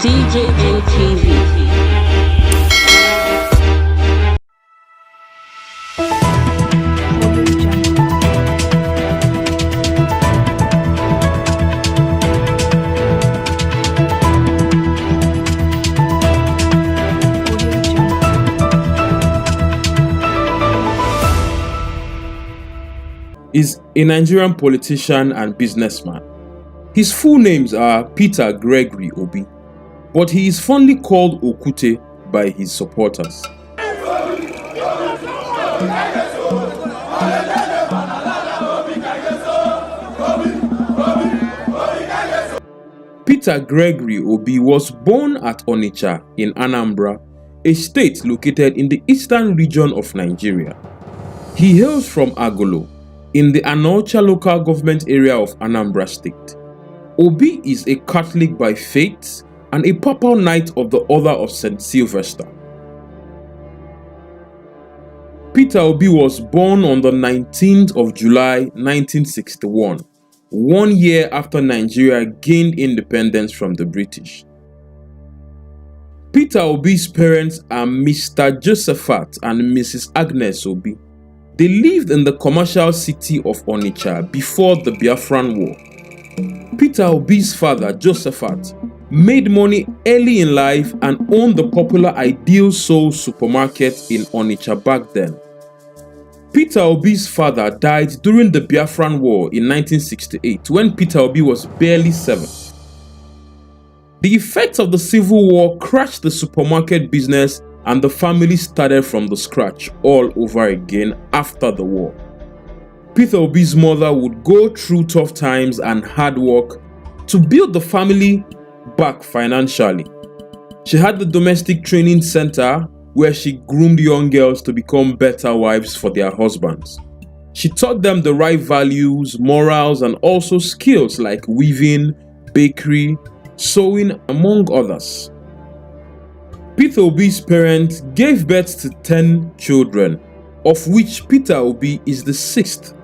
DJATV. Is a Nigerian politician and businessman. His full names are Peter Gregory Obi, but he is fondly called Okute by his supporters. Peter Gregory Obi was born at Onitsha in Anambra, a state located in the eastern region of Nigeria. He hails from Agolo, in the Anocha local government area of Anambra State. Obi is a Catholic by faith and a Papal Knight of the Order of St. Sylvester. Peter Obi was born on the 19th of July 1961, 1 year after Nigeria gained independence from the British. Peter Obi's parents are Mr. Josephat and Mrs. Agnes Obi. They lived in the commercial city of Onitsha before the Biafran War. Peter Obi's father, Josephat, made money early in life and owned the popular Ideal Soul supermarket in Onitsha back then. Peter Obi's father died during the Biafran War in 1968 when Peter Obi was barely 7. The effects of the Civil War crashed the supermarket business and the family started from the scratch all over again after the war. Peter Obi's mother would go through tough times and hard work to build the family back financially. She had the domestic training center where she groomed young girls to become better wives for their husbands. She taught them the right values, morals, and also skills like weaving, bakery, sewing, among others. Peter Obi's parents gave birth to 10 children, of which Peter Obi is the 6th.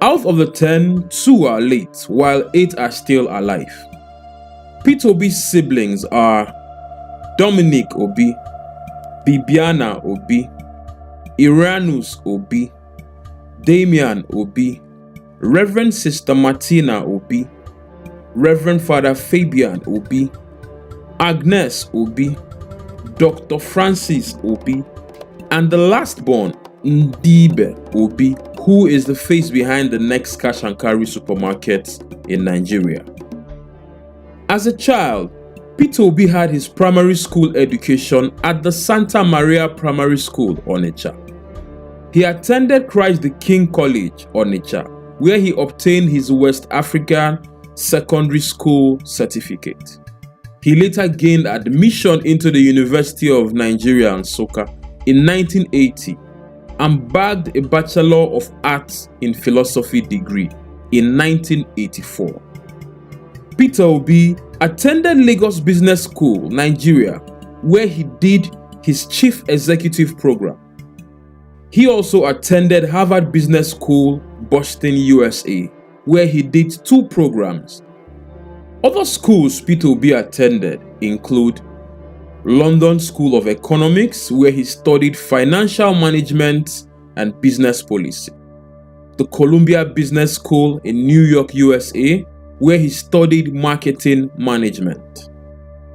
Out of the 10, 2 are late, while 8 are still alive. Peter Obi's siblings are Dominic Obi, Bibiana Obi, Iranus Obi, Damian Obi, Reverend Sister Martina Obi, Reverend Father Fabian Obi, Agnes Obi, Dr. Francis Obi, and the last born, Ndibe Obi, who is the face behind the next cash and carry supermarket in Nigeria. As a child, Peter Obi had his primary school education at the Santa Maria Primary School, Onitsha. He attended Christ the King College, Onitsha, where he obtained his West African Secondary School certificate. He later gained admission into the University of Nigeria, Nsukka, in 1980 and bagged a Bachelor of Arts in Philosophy degree in 1984. Peter Obi attended Lagos Business School, Nigeria, where he did his Chief Executive Program. He also attended Harvard Business School, Boston, USA, where he did 2 programs. Other schools Peter Obi attended include London School of Economics, where he studied financial management and business policy, the Columbia Business School in New York, USA, where he studied marketing management,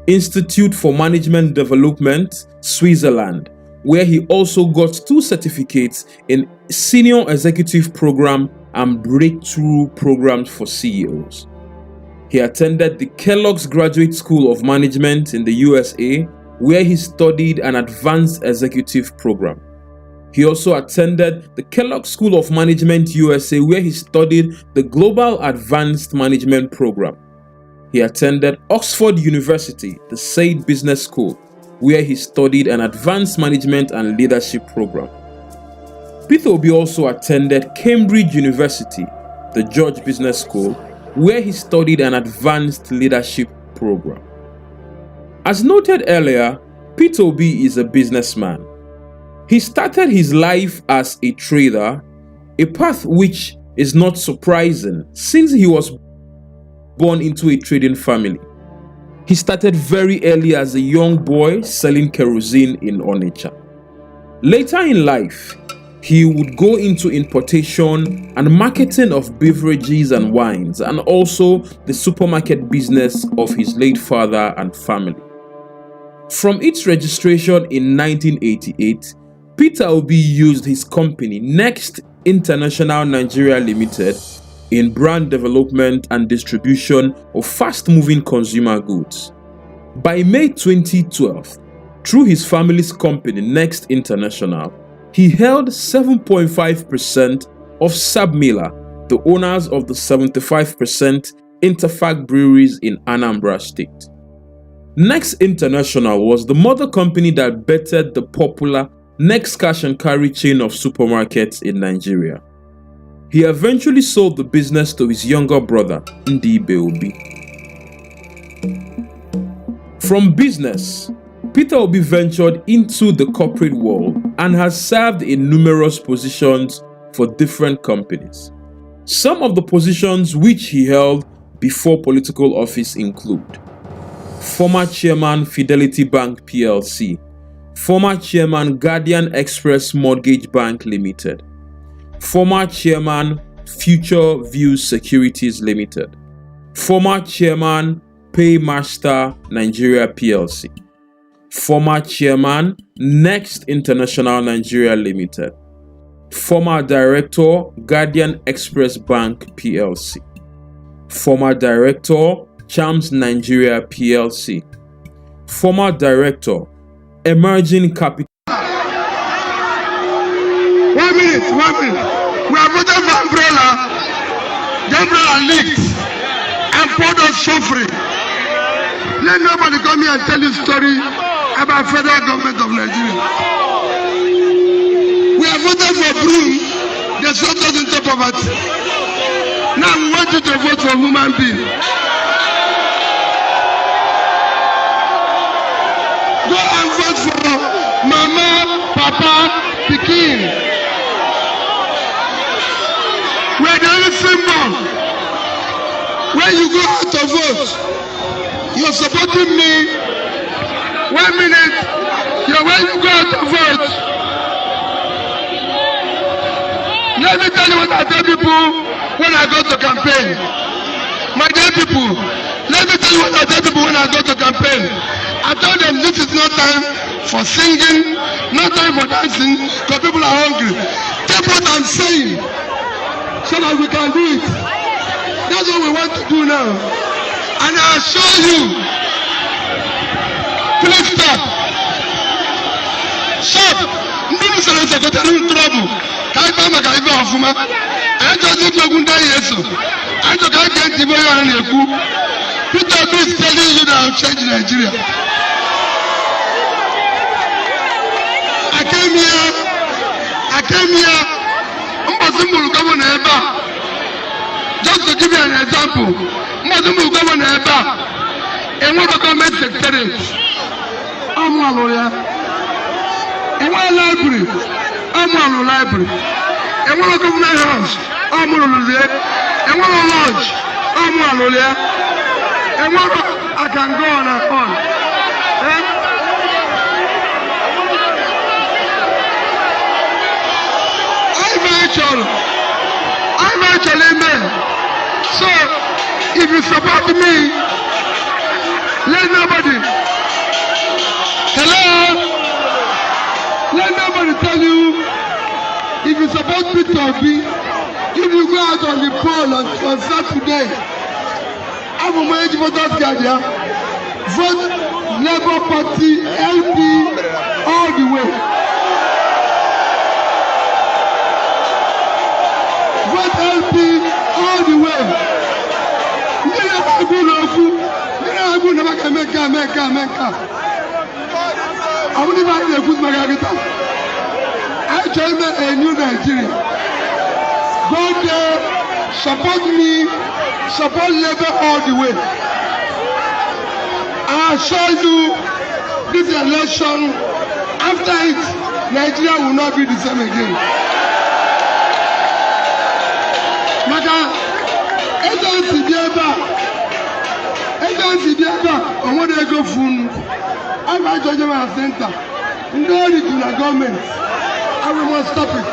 Institute for Management Development, Switzerland, where he also got 2 certificates in Senior Executive Program and Breakthrough Programs for CEOs. He attended the Kellogg's Graduate School of Management in the USA, where he studied an advanced executive program. He also attended the Kellogg School of Management USA, where he studied the Global Advanced Management Program. He attended Oxford University, the Said Business School, where he studied an Advanced Management and Leadership Program. Peter Obi also attended Cambridge University, the George Business School, where he studied an Advanced Leadership Program. As noted earlier, Peter Obi is a businessman. He started his life as a trader, a path which is not surprising since he was born into a trading family. He started very early as a young boy selling kerosene in Onitsha. Later in life, he would go into importation and marketing of beverages and wines, and also the supermarket business of his late father and family. From its registration in 1988, Peter Obi used his company Next International Nigeria Limited in brand development and distribution of fast-moving consumer goods. By May 2012, through his family's company Next International, he held 7.5% of Sabmila, the owners of the 75% Interfact breweries in Anambra State. Next International was the mother company that bettered the popular Next Cash and Carry chain of supermarkets in Nigeria. He eventually sold the business to his younger brother, Peter Obi. From business, Peter Obi ventured into the corporate world and has served in numerous positions for different companies. Some of the positions which he held before political office include former chairman Fidelity Bank PLC, former chairman Guardian Express Mortgage Bank Limited, former chairman Future View Securities Limited, former chairman Paymaster Nigeria PLC, former chairman Next International Nigeria Limited, former director Guardian Express Bank PLC, former director Charms Nigeria PLC, former director Emerging Capital. 1 minute. We are voting for umbrella. The umbrella leaked and poured us suffering. Let nobody come here and tell you a story about federal government of Nigeria. We are voting for broom. They swept us into poverty. Now we want you to vote for human being. Go and vote for Mama, Papa, Pikin. We are the only symbol. When you go out to vote, you're supporting me. 1 minute. When you go out to vote, let me tell you what I tell people when I go to campaign. My dear people, let me tell you what I tell people when I go to campaign. I tell them this is not time for singing, not time for dancing, because people are hungry. Take what I'm saying so that we can do it. That's what we want to do now. And I assure you, please stop. Stop. Ndini sere sekretary in trouble. Kaifa makaifa afuma. Anjo ziklo gunda yeso. Anjo kai tibo yo aneku. Peter Obi is telling you that I'll change Nigeria. I came here. Just to give you an example, Governor Eba, and what the government secretariat, I'm one lawyer, and one library, I'm one library, and one government house, I'm one lawyer, and one lodge, I'm one lawyer, and one I can go on and on. I'm actually man. So, if you support me, let nobody. Hello? Let nobody tell you. If you support Peter Obi, if you go out on the poll on Saturday, I'm a major voters guardian. Vote Labour Party LP all the way. LP all the way. I will never be a good Margarita. I joined a new Nigeria. Go there, support me, support Labour all the way. I assure you, this election, after it, Nigeria will not be the same again. Maka agency biaba Agency Biaba, or what they go from Alva Judgment Center. No need to the government. I will not stop it.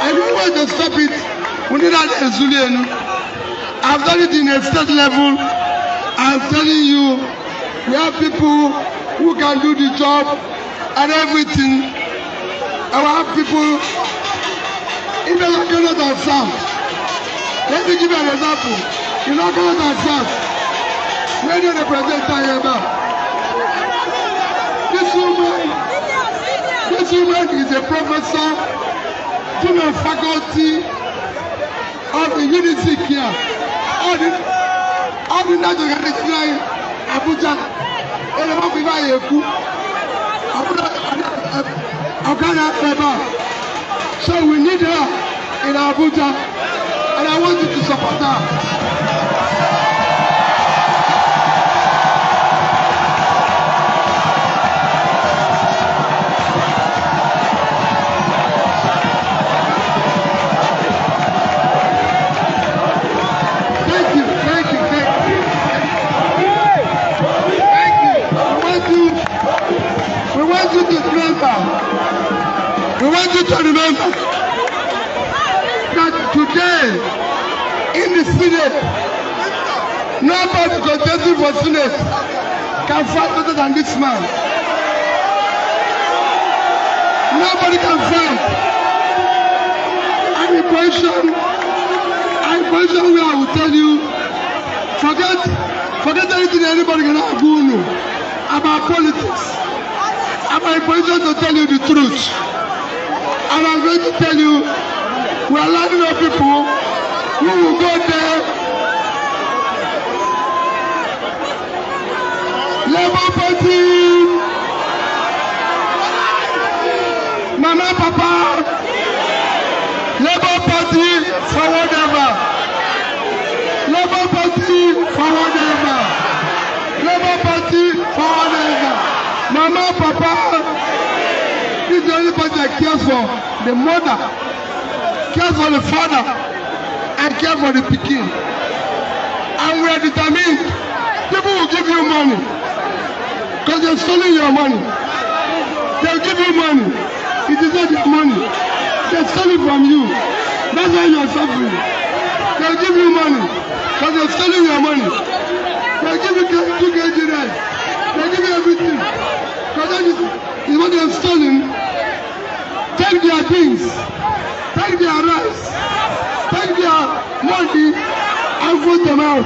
I don't want to stop it. We need that Zulian. I've done it in a state level. I'm telling you, we have people who can do the job and everything. And we have people in the North and South. Let me give you an example. In the North and South, where do the president Anambra? This woman is a professor, female faculty of the Unity here. All the natural like Abuja, so we need her in Abuja, and I want you to support her. We want you to remember that today in the Senate, nobody contesting for Senate can fight better than this man. Nobody can fight. I'm in position where I will tell you, forget anything anybody can argue about politics. I'm in position to tell you the truth. And I'm going to tell you, we are lining up people who will go there. Labour Party, Mama Papa, Labour Party forward ever. Labour Party forward ever. Labour Party forward ever. Mama Papa. This is the only party that cares for the mother, cares for the father, and cares for the pikin. And we are determined. People will give you money because they're stealing your money. They'll give you money. It is not your money. They're stealing from you. That's why you're suffering. They'll give you money because they're stealing your money. They'll give you 2 kg rice. They'll give you everything. Because that is what they're stealing. Take their things, take their rice, take their money, and put them out.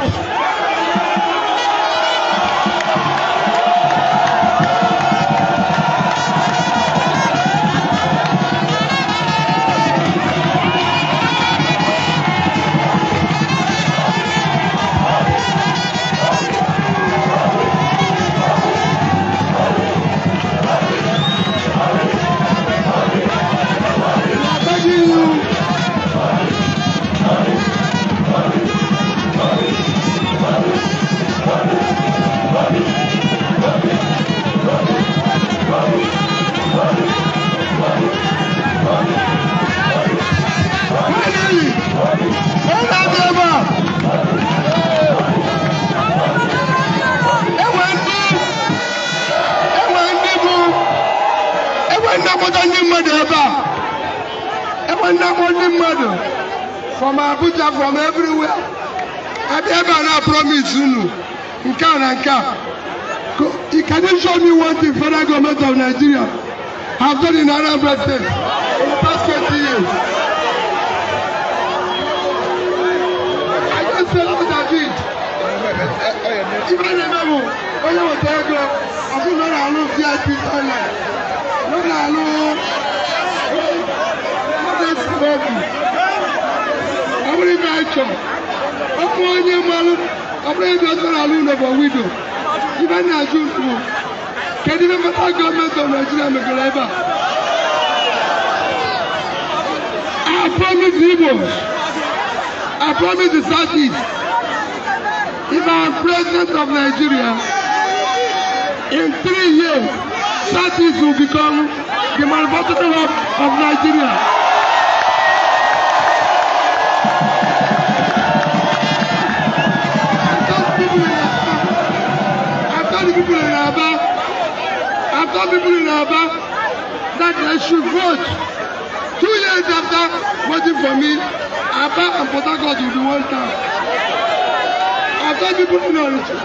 From Abuja, from everywhere. Have you ever promised you? Can you show me what the federal government of Nigeria have done in Anambra State in the past 20 years? I just said what I did. Even remember when I was there, I think not alone VIP online. Not alone. I'm going to I'm going to widow. Even as you can you remember the government of Nigeria? I promise Igbos. I promise the Southeast. If I am president of Nigeria, in 3 years, Southeast will become the manufacturer of Nigeria. people in Aba that they should vote. 2 years after voting for me, Aba and Port Harcourt will be one town. I've told people in Onitsha,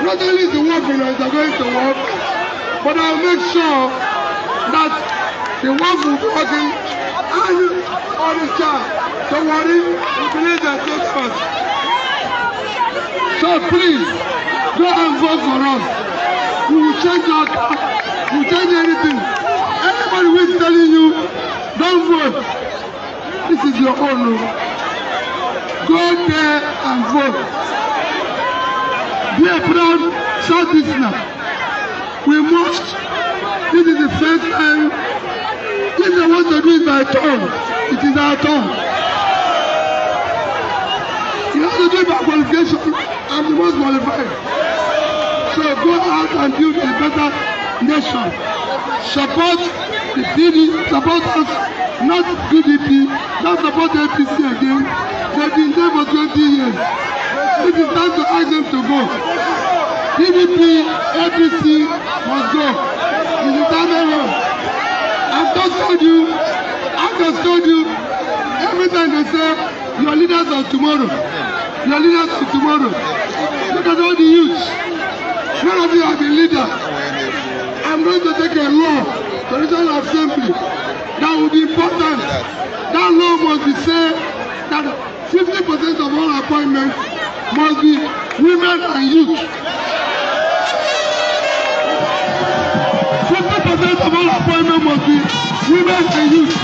not only is the work in Onitsha going to work, but I'll make sure that the work will be working and Onitsha, don't worry, we believe that goes first. So please, go and vote for us. We will change our car, we will change anything. Anybody who is telling you, don't vote, this is your own. Go there and vote. Be a proud South Easterner. We must. This is the first time. If they want to do it by turn, it is our turn. You have to do it by qualification. I'm the most qualified. So go out and build a better nation. Support the PD, support us, not PDP, not support APC again. They've been there for 20 years. It is time to ask them to go. PDP, APC must go. It is time to go. I've just told you, every time they say, your leaders of tomorrow, your leaders of tomorrow. Look at all the youth. None of you are the leader. I'm going to take a law to the National Assembly that will be important. That law must be said that 50% of all appointments must be women and youth. 50% of all appointments must be women and youth.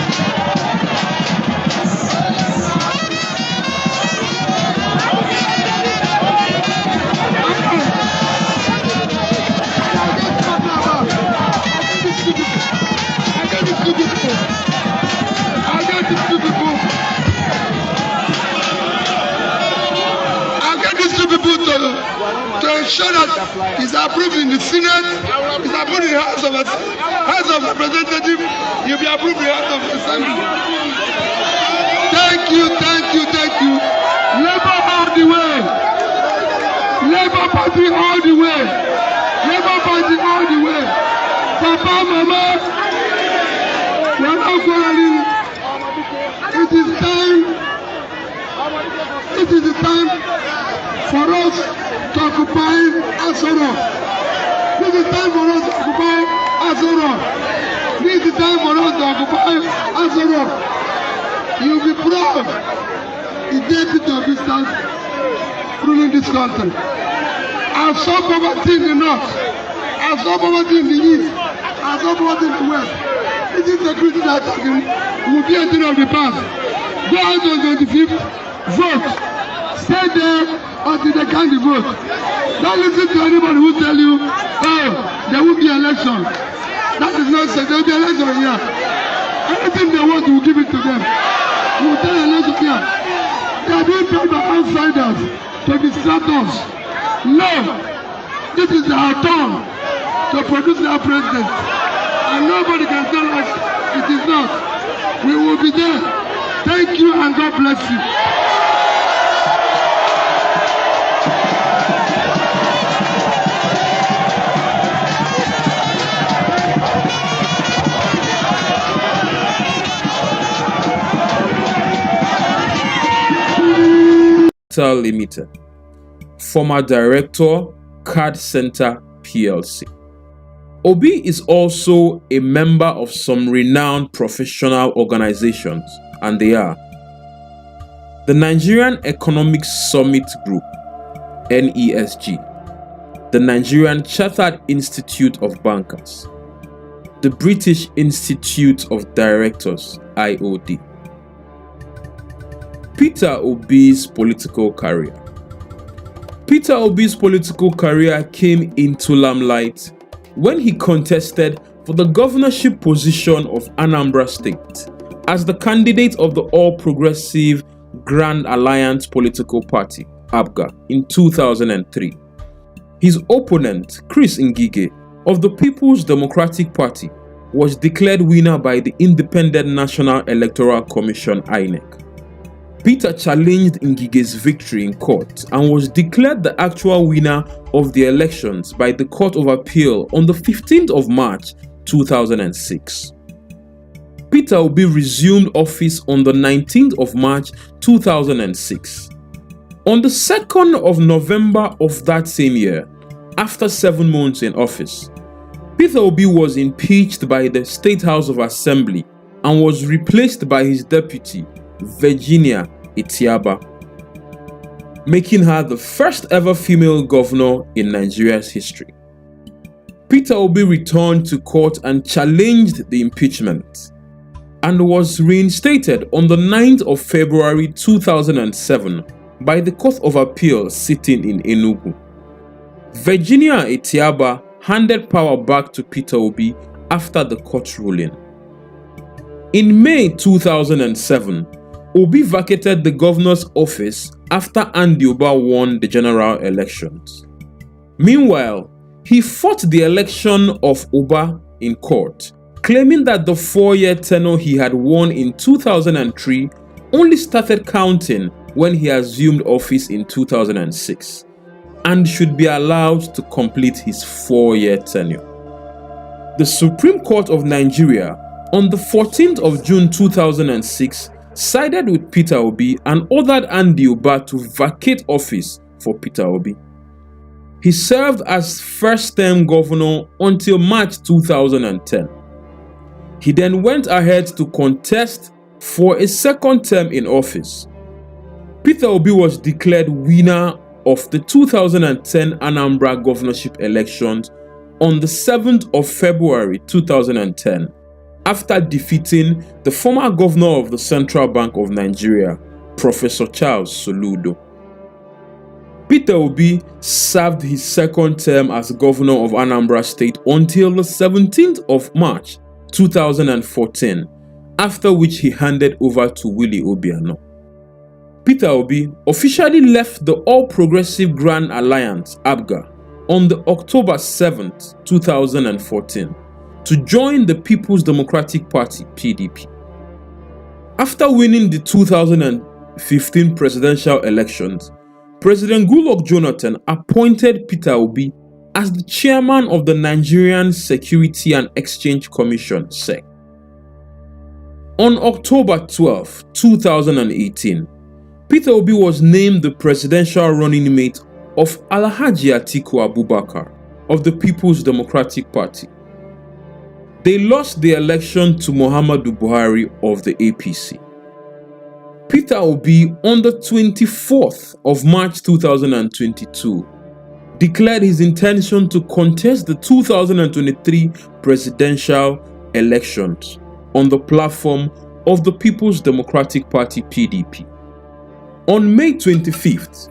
To ensure that it's approved in the Senate, it's approved in the House of Representatives, you'll be approved in the House of Assembly. Thank you. Labour all the way. Labour Party all the way. Labour Party all the way. Papa, Mama, we are not quarreling. It is the time for us to occupy Asoro. This is time for us to occupy Asoro. This is time for us to occupy Asoro. You'll be proud the deputy of Eastern ruling this country. I saw poverty in the north. I saw poverty in the east. I saw poverty in the west. This is the critical attacking will be a thing of the past. Go out on the 25th, vote. Stay there until they can't vote. Don't listen to anybody who tell you, oh, there will be election. That is not said. There will be election here. Anything they want, we will give it to them. We will tell election here. They are being paid by outsiders to distract us. No, this is our turn to produce our president. And nobody can tell us it is not. We will be there. Thank you and God bless you. Limited, former director, Card Center PLC. Obi is also a member of some renowned professional organizations, and they are the Nigerian Economic Summit Group, NESG, the Nigerian Chartered Institute of Bankers, the British Institute of Directors, IOD. Peter Obi's political career. Peter Obi's political career came into limelight when he contested for the governorship position of Anambra State as the candidate of the All Progressive Grand Alliance Political Party, APGA, in 2003. His opponent, Chris Ngige, of the People's Democratic Party, was declared winner by the Independent National Electoral Commission, INEC. Peter challenged Ngige's victory in court and was declared the actual winner of the elections by the Court of Appeal on the 15th of March 2006. Peter Obi resumed office on the 19th of March 2006. On the 2nd of November of that same year, after 7 months in office, Peter Obi was impeached by the State House of Assembly and was replaced by his deputy, Virginia Etiaba, making her the first ever female governor in Nigeria's history. Peter Obi returned to court and challenged the impeachment and was reinstated on the 9th of February 2007 by the Court of Appeal sitting in Enugu. Virginia Etiaba handed power back to Peter Obi after the court ruling. In May 2007, Obi vacated the governor's office after Andy Uba won the general elections. Meanwhile, he fought the election of Uba in court, claiming that the 4-year tenure he had won in 2003 only started counting when he assumed office in 2006 and should be allowed to complete his 4-year tenure. The Supreme Court of Nigeria on the 14th of June 2006 sided with Peter Obi and ordered Andy Uba to vacate office for Peter Obi. He served as first-term governor until March 2010. He then went ahead to contest for a second term in office. Peter Obi was declared winner of the 2010 Anambra governorship elections on the 7th of February 2010 after defeating the former governor of the Central Bank of Nigeria, Professor Charles Soludo. Peter Obi served his second term as governor of Anambra State until the 17th of March 2014, after which he handed over to Willie Obiano. Peter Obi officially left the All Progressive Grand Alliance (APGA) on the October 7, 2014 to join the People's Democratic Party (PDP). After winning the 2015 presidential elections, President Goodluck Jonathan appointed Peter Obi as the chairman of the Nigerian Security and Exchange Commission (SEC). On October 12, 2018, Peter Obi was named the presidential running mate of Alhaji Atiku Abubakar of the People's Democratic Party. They lost the election to Muhammadu Buhari of the APC. Peter Obi, on the 24th of March 2022, declared his intention to contest the 2023 presidential elections on the platform of the People's Democratic Party (PDP). On May 25th,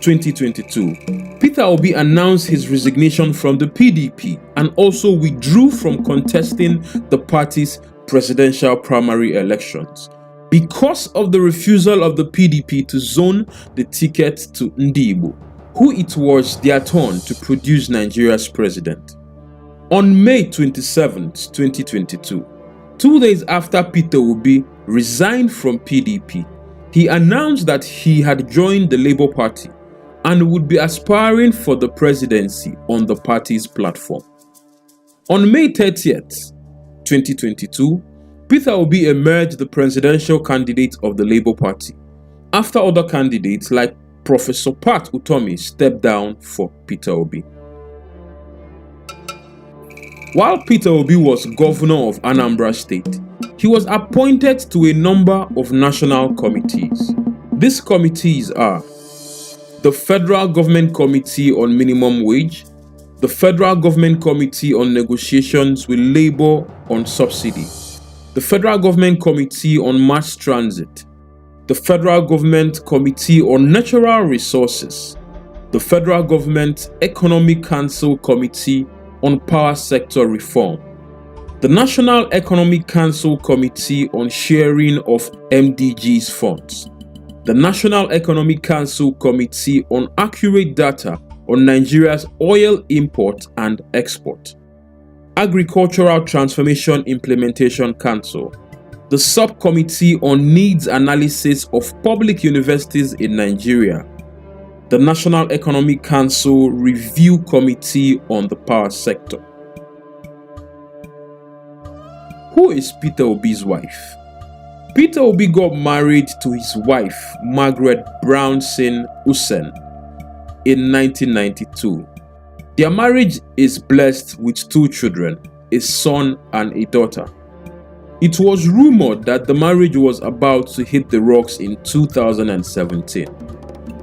2022, Peter Obi announced his resignation from the PDP and also withdrew from contesting the party's presidential primary elections because of the refusal of the PDP to zone the ticket to Ndibo, who it was their turn to produce Nigeria's president. On May 27, 2022, 2 days after Peter Obi resigned from PDP, he announced that he had joined the Labour Party and would be aspiring for the presidency on the party's platform. On May 30th, 2022, Peter Obi emerged the presidential candidate of the Labour Party after other candidates like Professor Pat Utomi stepped down for Peter Obi. While Peter Obi was governor of Anambra State, he was appointed to a number of national committees. These committees are the Federal Government Committee on Minimum Wage, the Federal Government Committee on Negotiations with Labour on Subsidy, the Federal Government Committee on Mass Transit, the Federal Government Committee on Natural Resources, the Federal Government Economic Council Committee on Power Sector Reform, the National Economic Council Committee on Sharing of MDGs Funds, the National Economic Council Committee on Accurate Data on Nigeria's Oil Import and Export, Agricultural Transformation Implementation Council, the Subcommittee on Needs Analysis of Public Universities in Nigeria, the National Economic Council Review Committee on the Power Sector. Who is Peter Obi's wife? Peter Obi got married to his wife, Margaret Brownson Usen, in 1992. Their marriage is blessed with 2 children, a son and a daughter. It was rumored that the marriage was about to hit the rocks in 2017.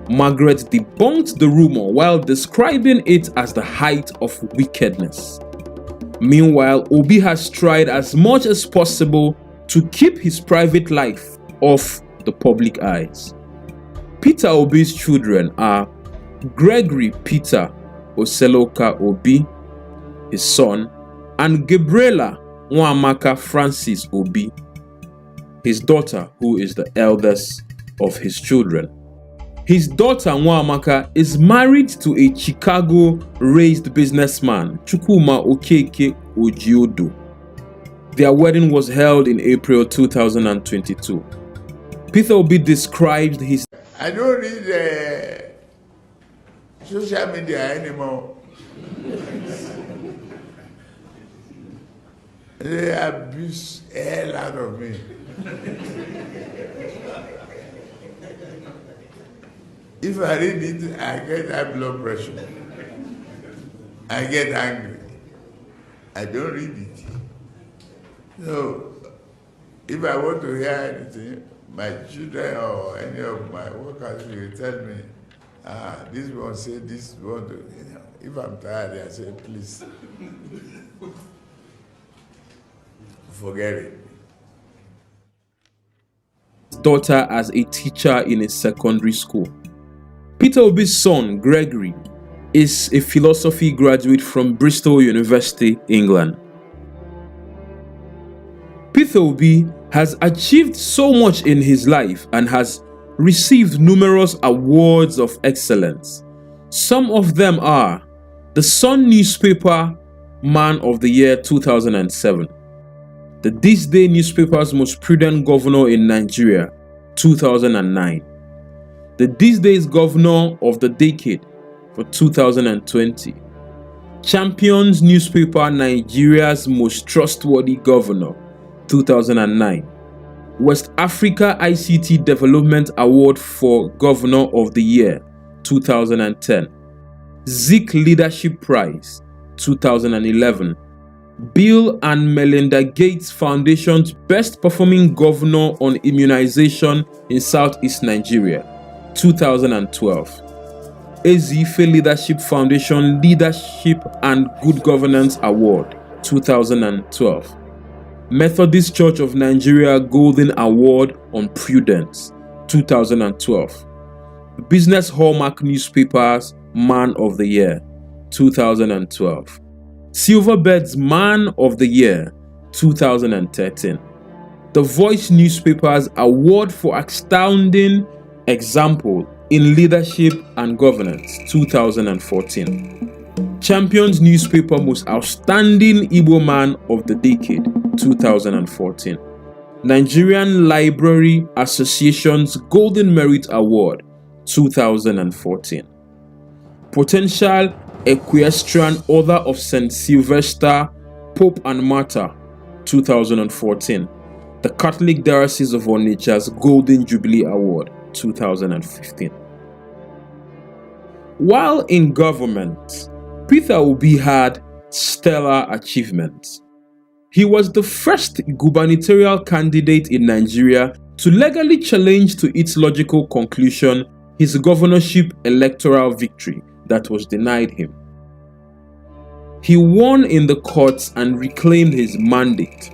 Margaret debunked the rumor while describing it as the height of wickedness. Meanwhile, Obi has tried as much as possible to keep his private life off the public eyes. Peter Obi's children are Gregory Peter Oseloka Obi, his son, and Gabriela Nwamaka Francis Obi, his daughter, who is the eldest of his children. His daughter Nwamaka is married to a Chicago-raised businessman, Chukwuma Okeke Ojiodo. Their wedding was held in April 2022. Peter Obi described his... I don't read social media anymore. They abuse the hell out of me. If I read it, I get high blood pressure. I get angry. I don't read it. So, if I want to hear anything, my children or any of my workers will tell me, this one say this one. If I'm tired, I say, please, forget it. Daughter as a teacher in a secondary school. Peter Obi's son, Gregory, is a philosophy graduate from Bristol University, England. Peter Obi has achieved so much in his life and has received numerous awards of excellence. Some of them are the Sun Newspaper Man of the Year 2007, the This Day newspaper's most prudent governor in Nigeria 2009, the This Day's Governor of the Decade for 2020, Champions Newspaper Nigeria's Most Trustworthy Governor 2009, West Africa ICT Development Award for Governor of the Year 2010, Zik Leadership Prize 2011, Bill and Melinda Gates Foundation's Best Performing Governor on Immunization in Southeast Nigeria 2012, Ezife Leadership Foundation Leadership and Good Governance Award 2012, Methodist Church of Nigeria Golden Award on Prudence 2012, Business Hallmark Newspapers Man of the Year 2012, Silverbirds Man of the Year 2013, The Voice Newspapers Award for Astounding Example in Leadership and Governance 2014, Champions Newspaper Most Outstanding Igbo Man of the Decade 2014, Nigerian Library Association's Golden Merit Award 2014, Potential Equestrian Order of St. Sylvester, Pope and Martyr 2014, the Catholic Diocese of Onitsha's Golden Jubilee Award 2015. While in government, Peter Obi had stellar achievements. He was the first gubernatorial candidate in Nigeria to legally challenge to its logical conclusion his governorship electoral victory that was denied him. He won in the courts and reclaimed his mandate.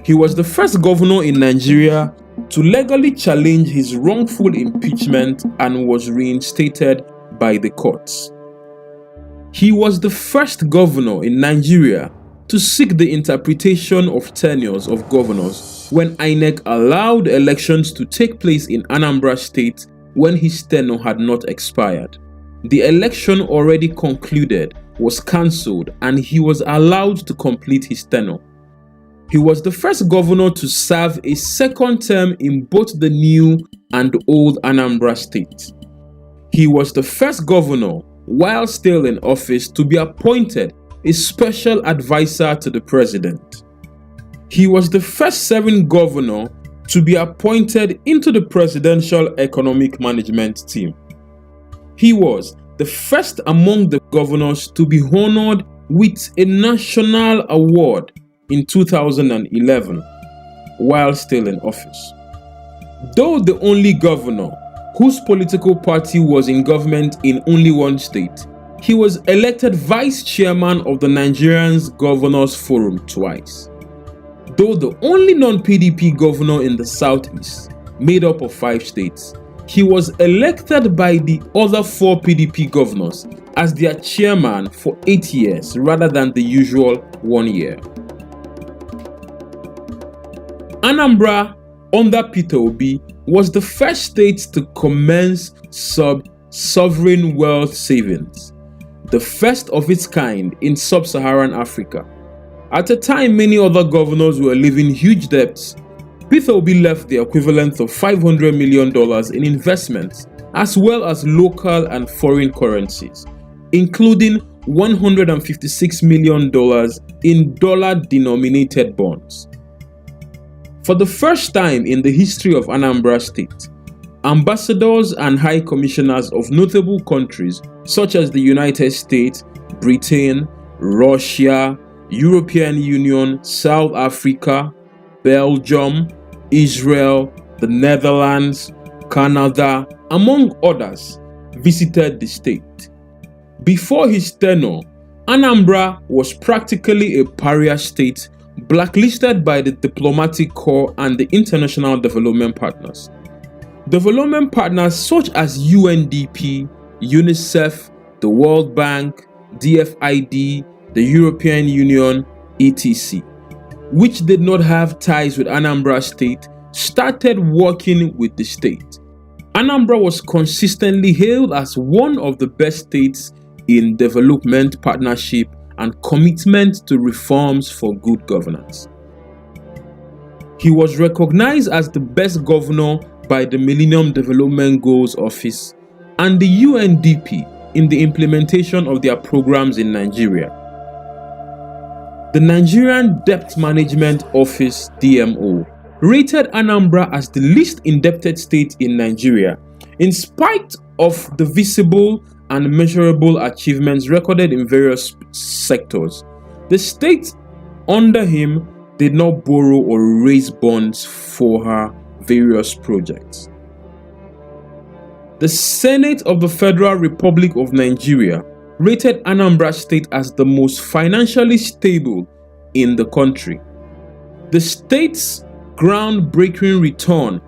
He was the first governor in Nigeria to legally challenge his wrongful impeachment and was reinstated by the courts. He was the first governor in Nigeria to seek the interpretation of tenures of governors when INEC allowed elections to take place in Anambra State when his tenure had not expired. The election already concluded was cancelled and he was allowed to complete his tenure. He was the first governor to serve a second term in both the new and old Anambra state. He was the first governor, while still in office, to be appointed a special advisor to the president. He was the first serving governor to be appointed into the Presidential Economic Management Team. He was the first among the governors to be honored with a national award in 2011 while still in office. Though the only governor whose political party was in government in only one state, he was elected vice chairman of the Nigerian Governors Forum twice. Though the only non-PDP governor in the southeast, made up of 5 states, he was elected by the other 4 PDP governors as their chairman for 8 years rather than the usual 1 year. Anambra, under Peter Obi, was the first state to commence sovereign wealth savings, the first of its kind in sub-Saharan Africa. At a time many other governors were leaving huge debts, Peter Obi left the equivalent of $500 million in investments, as well as local and foreign currencies, including $156 million in dollar-denominated bonds. For the first time in the history of Anambra State, ambassadors and high commissioners of notable countries such as the United States, Britain, Russia, European Union, South Africa, Belgium, Israel, the Netherlands, Canada, among others, visited the state. Before his tenure, Anambra was practically a pariah state, blacklisted by the diplomatic corps and the international development partners. Development partners such as UNDP, UNICEF, the World Bank, DFID, the European Union, etc., which did not have ties with Anambra State, started working with the state. Anambra was consistently hailed as one of the best states in development partnership and commitment to reforms for good governance. He was recognized as the best governor by the Millennium Development Goals Office and the UNDP in the implementation of their programs in Nigeria. The Nigerian Debt Management Office (DMO) rated Anambra as the least indebted state in Nigeria, in spite of the visible and measurable achievements recorded in various sectors. The state under him did not borrow or raise bonds for her various projects. The Senate of the Federal Republic of Nigeria rated Anambra State as the most financially stable in the country. The state's groundbreaking return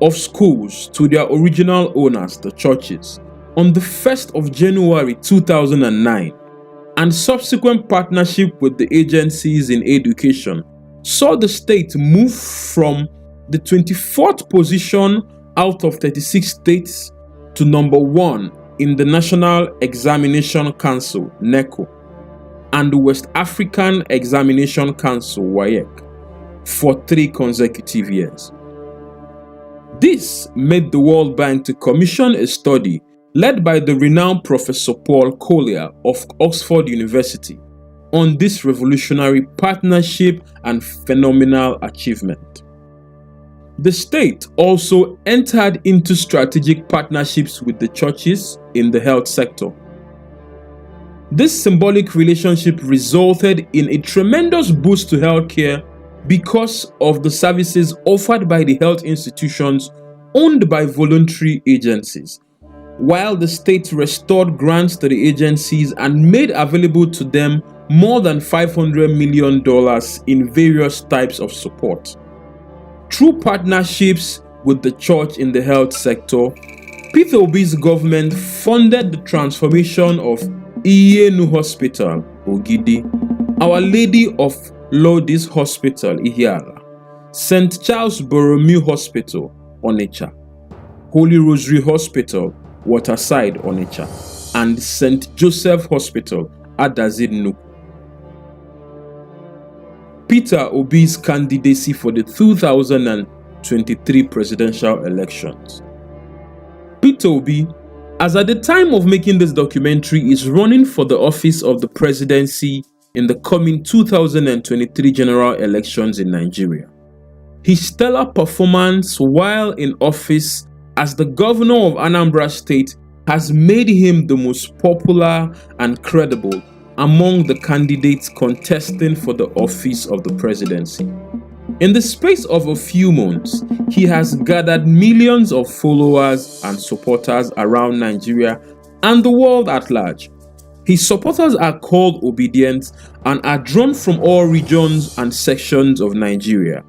of schools to their original owners, the churches, on the 1st of January 2009, and subsequent partnership with the agencies in education saw the state move from the 24th position out of 36 states to number 1 in the National Examination Council (NECO) and the West African Examination Council (WAEC) for 3 consecutive years. This made the World Bank to commission a study led by the renowned Professor Paul Collier of Oxford University on this revolutionary partnership and phenomenal achievement. The state also entered into strategic partnerships with the churches in the health sector. This symbolic relationship resulted in a tremendous boost to healthcare because of the services offered by the health institutions owned by voluntary agencies, while the state restored grants to the agencies and made available to them more than $500 million in various types of support. Through partnerships with the church in the health sector, Peter Obi's government funded the transformation of Iyenu Hospital, Ogidi, Our Lady of Lourdes Hospital, Ihiala, St. Charles Borromeo Hospital, Onitsha, Holy Rosary Hospital, Waterside, Onitsha, and St. Joseph Hospital, Adazid Nuku. Peter Obi's candidacy for the 2023 presidential elections. Peter Obi, as at the time of making this documentary, is running for the office of the presidency in the coming 2023 general elections in Nigeria. His stellar performance while in office as the governor of Anambra State has made him the most popular and credible among the candidates contesting for the office of the presidency. In the space of a few months, he has gathered millions of followers and supporters around Nigeria and the world at large. His supporters are called obedient and are drawn from all regions and sections of Nigeria.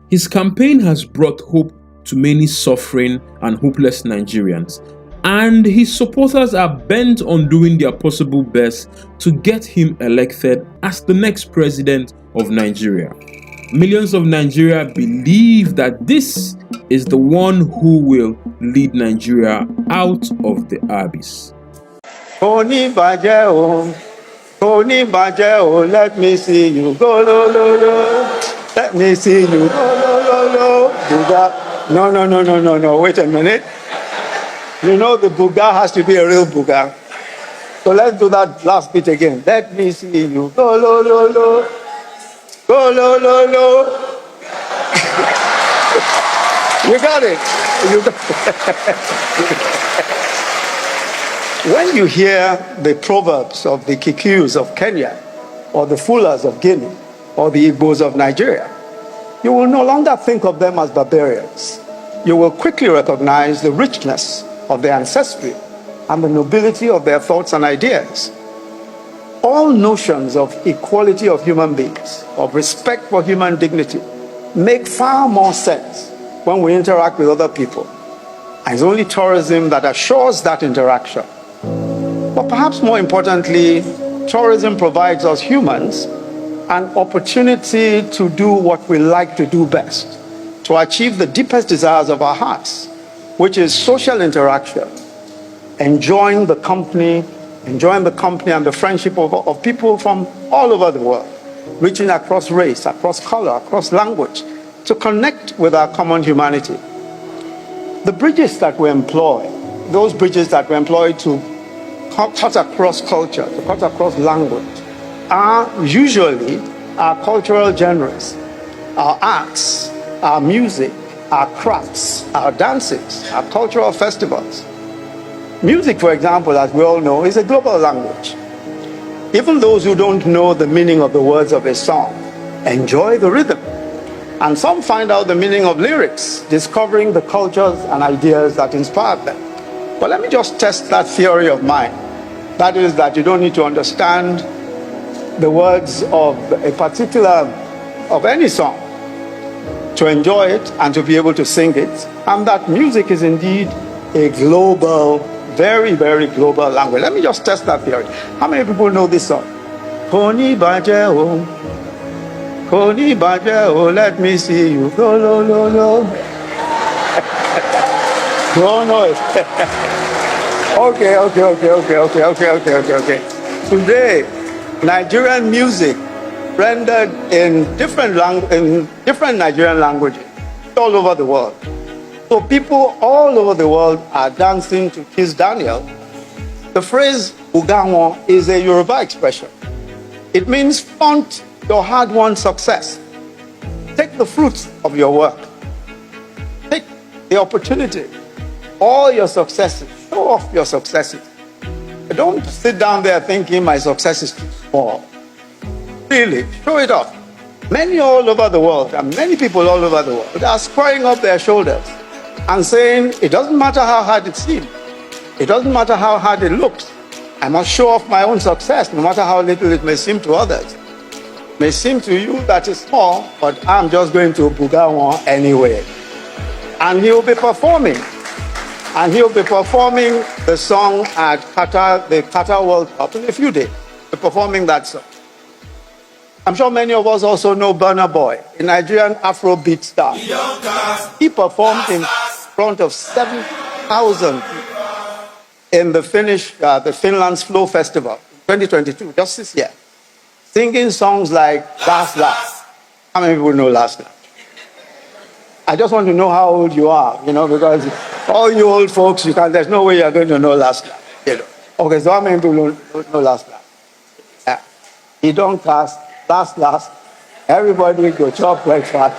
His campaign has brought hope to many suffering and hopeless Nigerians, and his supporters are bent on doing their possible best to get him elected as the next president of Nigeria. Millions of Nigeria believe that this is the one who will lead Nigeria out of the abyss. Koni bajeo, let me see you go lo lo lo. Let me see you go lo lo lo. Buga. No. Wait a minute. You know the buga has to be a real buga. So let's do that last bit again. Let me see you go lo lo lo. Go lo lo lo. You got it. When you hear the proverbs of the Kikuyus of Kenya, or the Fulas of Guinea, or the Igbos of Nigeria, you will no longer think of them as barbarians. You will quickly recognize the richness of their ancestry and the nobility of their thoughts and ideas. All notions of equality of human beings, of respect for human dignity, make far more sense when we interact with other people. And it's only tourism that assures that interaction. But perhaps more importantly, tourism provides us humans an opportunity to do what we like to do best, to achieve the deepest desires of our hearts, which is social interaction, enjoying the company and the friendship of people from all over the world, reaching across race, across color, across language, to connect with our common humanity. The bridges that we employ, those bridges that we employ to cut across culture, to cut across language, are usually our cultural genres, our arts, our music, our crafts, our dances, our cultural festivals. Music, for example, as we all know, is a global language. Even those who don't know the meaning of the words of a song enjoy the rhythm. And some find out the meaning of lyrics, discovering the cultures and ideas that inspired them. But let me just test that theory of mine. That is that you don't need to understand the words of of any song to enjoy it and to be able to sing it. And that music is indeed a global, very, very global language. Let me just test that theory. How many people know this song? Koni bajeo, let me see you go lo lo lo. No, no. Okay. Today, Nigerian music rendered in different Nigerian languages all over the world. So people all over the world are dancing to Kiss Daniel. The phrase Uganwa is a Yoruba expression. It means flaunt your hard-won success. Take the fruits of your work. Take the opportunity. All your successes. Show off your successes. Don't sit down there thinking my success is too small. Really, show it off. Many all over the world, and many people all over the world, are squaring up their shoulders and saying, it doesn't matter how hard it seems. It doesn't matter how hard it looks. I must show off my own success, no matter how little it may seem to others. It may seem to you that it's small, but I'm just going to Bugawa anyway. And he'll be performing. And he'll be performing the song at the Qatar World Cup in a few days. He'll be performing that song. I'm sure many of us also know Burna Boy, a Nigerian Afrobeat star. He performed in front of 7,000 people in the Finland's Flow Festival, 2022, just this year, singing songs like Last Last, How many people know last night? I just want to know how old you are, because all you old folks, there's no way you're going to know last night. Okay, so how many people don't know last night? Yeah. You don't cast last. Everybody go chop breakfast.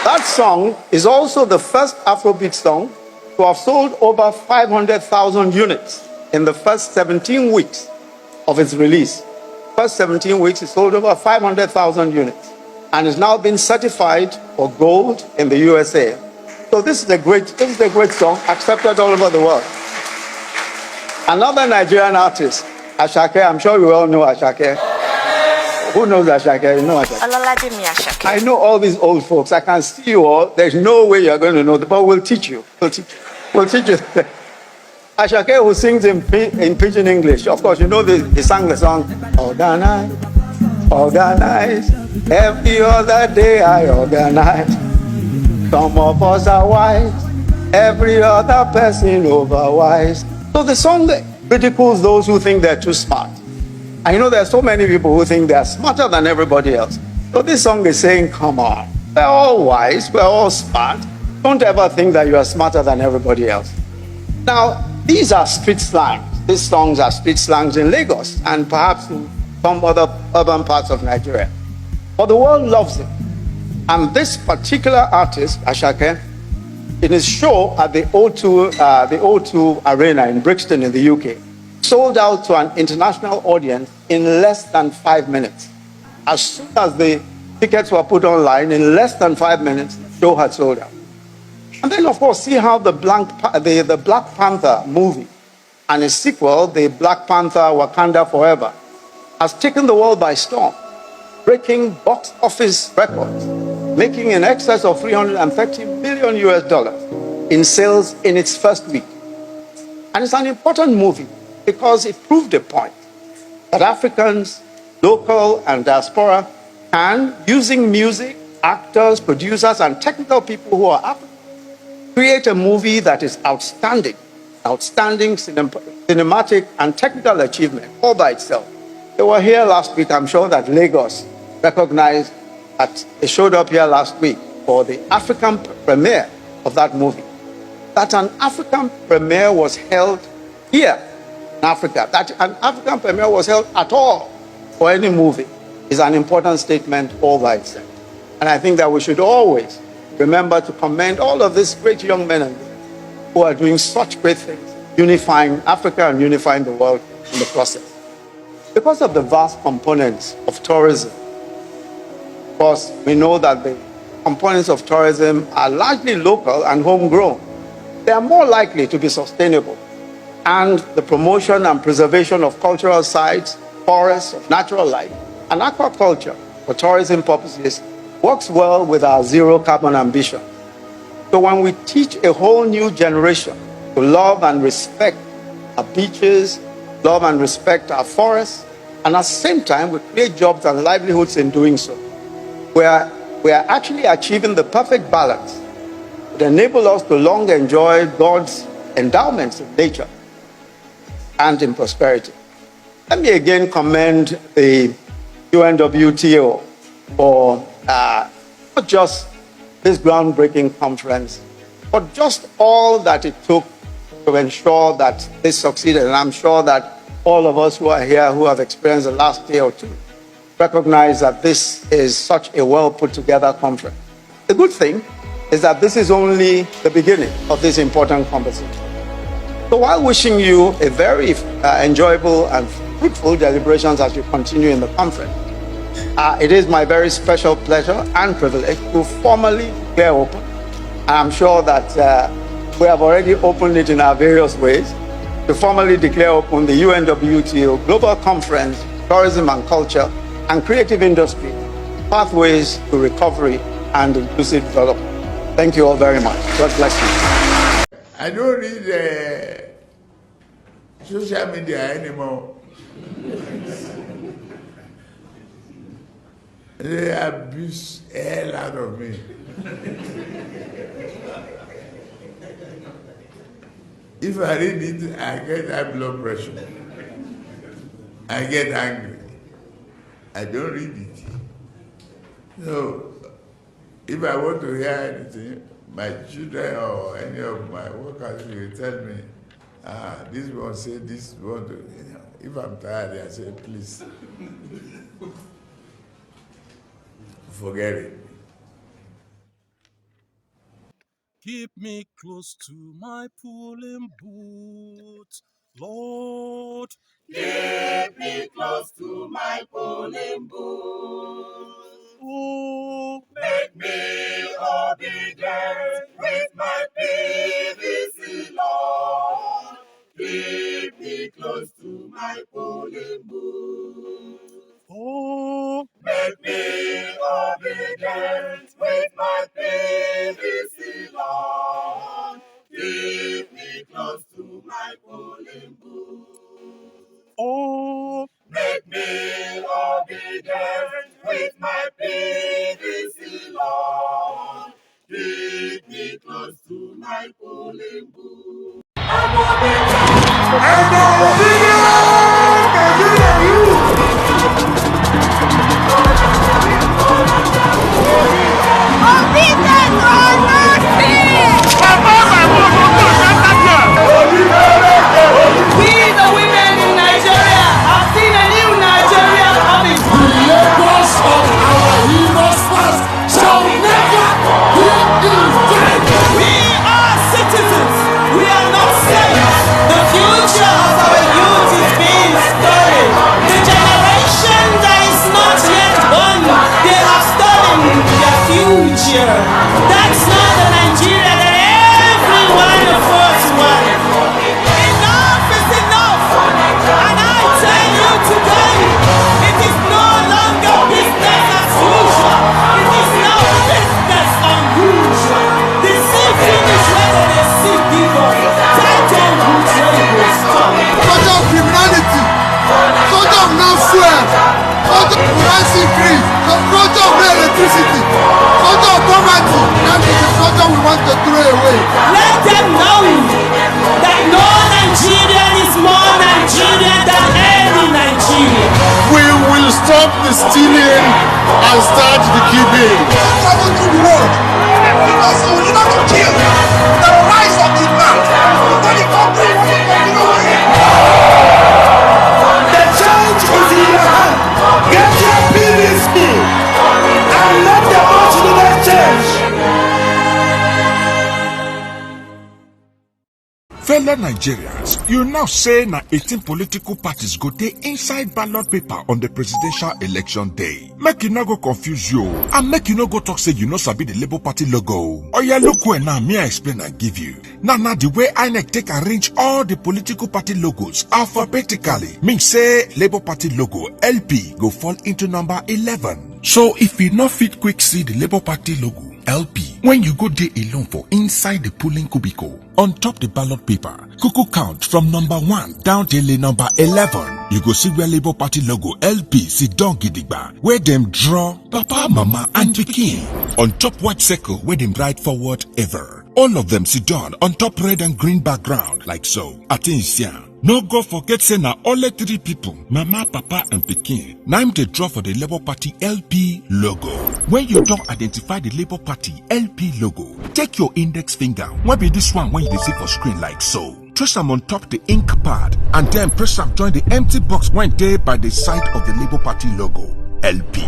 That song is also the first Afrobeat song to have sold over 500,000 units in the first 17 weeks of its release. First 17 weeks, it sold over 500,000 units and is now been certified for gold in the USA. So this is a great song, accepted all over the world. Another Nigerian artist, Ashake. I'm sure you all know Ashake. Who knows Ashake? You know Ashake. I know all these old folks. I can see you all. There's no way you're going to know, but we'll teach you. We'll teach you. Ashake, who sings in Pidgin English. Of course, you know he sang the song, Organize. Every other day I organize. Some of us are wise. Every other person overwise. So the song ridicules those who think they're too smart. I know there are so many people who think they're smarter than everybody else. So this song is saying, come on. We're all wise. We're all smart. Don't ever think that you are smarter than everybody else. Now, these are street slangs. These songs are street slangs in Lagos and perhaps in some other urban parts of Nigeria. But the world loves it. And this particular artist, Ashake, in his show at the O2 Arena in Brixton in the UK, sold out to an international audience in less than 5 minutes. As soon as the tickets were put online, in less than 5 minutes, the show had sold out. And then, of course, see how the Black Panther movie and its sequel, the Black Panther Wakanda Forever, has taken the world by storm, breaking box office records, making in excess of $330 million US in sales in its first week. And it's an important movie because it proved a point that Africans, local and diaspora, can, using music, actors, producers, and technical people who are African, create a movie that is outstanding cinematic and technical achievement all by itself. They were here last week. I'm sure that Lagos recognized that they showed up here last week for the African premiere of that movie. That an African premiere was held here in Africa, that an African premiere was held at all for any movie is an important statement all by itself. And I think that we should always remember to commend all of these great young men and women who are doing such great things, unifying Africa and unifying the world in the process. Because of the vast components of tourism, of course, we know that the components of tourism are largely local and homegrown. They are more likely to be sustainable. And the promotion and preservation of cultural sites, forests, of natural life, and aquaculture for tourism purposes works well with our zero carbon ambition. So when we teach a whole new generation to love and respect our beaches, love and respect our forests, and at the same time we create jobs and livelihoods in doing so, we are actually achieving the perfect balance to enable us to long enjoy God's endowments in nature and in prosperity. Let me again commend the UNWTO for not just this groundbreaking conference, but just all that it took to ensure that this succeeded. And I'm sure that all of us who are here, who have experienced the last day or two, recognize that this is such a well put together conference. The good thing is that this is only the beginning of this important conversation. So while wishing you a very enjoyable and fruitful deliberations as you continue in the conference, it is my very special pleasure and privilege to formally declare open. I'm sure that we have already opened it in our various ways, to formally declare open the UNWTO Global Conference, Tourism and Culture and Creative Industry, Pathways to Recovery and Inclusive Development. Thank you all very much. God bless you. I don't read social media anymore. They abuse the hell out of me. If I read it, I get high blood pressure. I get angry. I don't read it. So, if I want to hear anything, my children or any of my workers will tell me, this one say this one. If I'm tired, I say, please, forget it. Keep me close to my polling booth, Lord. Keep me close to my polling booth. Oh, Make me obedient with my PVC, Lord. Keep me close to my polling booth. oh, Make me obedient with my PVC, Lord. Keep me close to my polling booth. oh. Make me obedient with my PVC, Lord. Keep me close to my polling booth. We, the women in Nigeria, have seen a new Nigeria coming. The labors of our heroes past shall never be in vain. We are citizens. We are not slaves. The future of our youth is being stolen. The generation that is not yet born, they have stolen their future. That's not the Nigeria that every one of us wants. Enough is enough. And I tell you today, it is no longer business as usual. It is now business unusual. The sea finish whether they see people. Tell them which way will stop. Culture of criminality, culture of non-fuel, culture of price increase, culture of no electricity, culture of poverty. That is the culture we want to throw away. Let them know that no Nigerian is more Nigerian than any Nigerian. We will stop the stealing and start the keeping. Travel to the world because we will not kill the rise of the man. When it comes to The change is in your hand. Get your PVC and let the march to the change. Fellow Nigerians, you now say na 18 political parties go dey inside ballot paper on the presidential election day. Make you no go confuse you and make you no go talk say you no sabi the Labour Party logo. Oya look well now, me I explain and give you. Now the way INEC take arrange all the political party logos alphabetically mean say Labour Party logo LP go fall into number 11. So if you no fit quick see the Labour Party logo LP, when you go there alone for inside the polling cubicle, on top the ballot paper, cuckoo count from number 1 down till number 11. You go see where Labour Party logo LP sit down gidigba, where them draw Papa, Mama and Pikin. On top white circle where them write forward ever. All of them sit down on top red and green background like so. Attention. No go forget say na only 3 people, Mama, Papa and Pikin, name they draw for the Labour Party LP logo. When you don't identify the Labour Party LP logo, take your index finger, what be this one when you see for screen like so. Trace them on top the ink pad and then press up join the empty box when there by the side of the Labour Party logo. LP.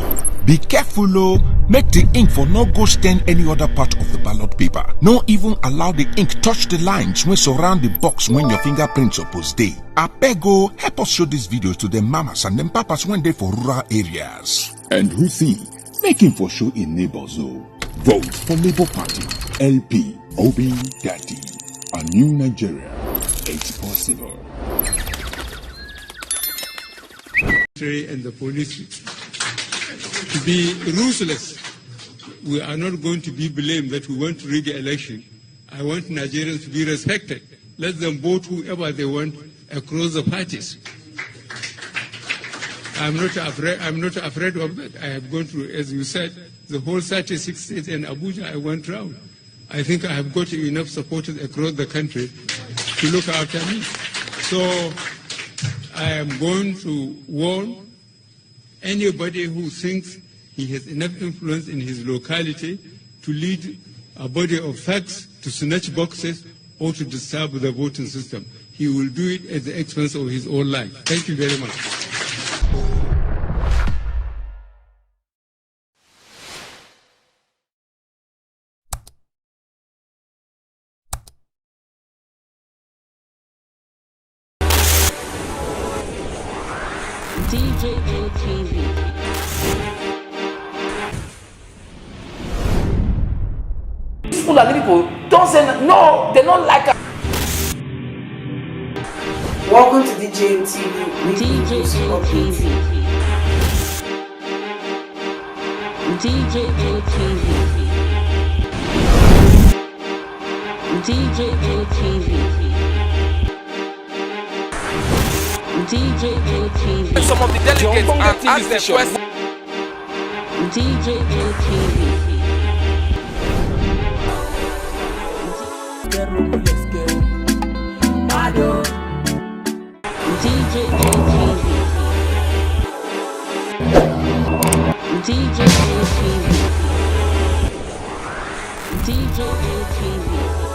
Be careful oh, make the ink for no go stain any other part of the ballot paper. No even allow the ink touch the lines when surround the box when your fingerprints suppose dey. Abeg help us show this video to them mamas and them papas when they for rural areas. And who think? Making for show in neighbors oh. Vote for Labour Party LP Obi Daddy. A new Nigeria. It's possible. And the police to be ruthless. We are not going to be blamed that we want to rig the election. I want Nigerians to be respected. Let them vote whoever they want across the parties. I'm not afraid of that. I have gone through, as you said, the whole 36 states and Abuja. I went round. I think I have got enough supporters across the country to look after me. So I am going to warn anybody who thinks he has enough influence in his locality to lead a body of thugs to snatch boxes or to disturb the voting system. He will do it at the expense of his own life. Thank you very much. DJ LTV. Fulani people don't say no, they don't like us. Welcome to DJ LTV. DJ LTV. DJ LTV. DJ LTV. DJ LTV. Some of the delegates and ask the question. DJ LTV. DJ LTV. DJ LTV. DJ LTV.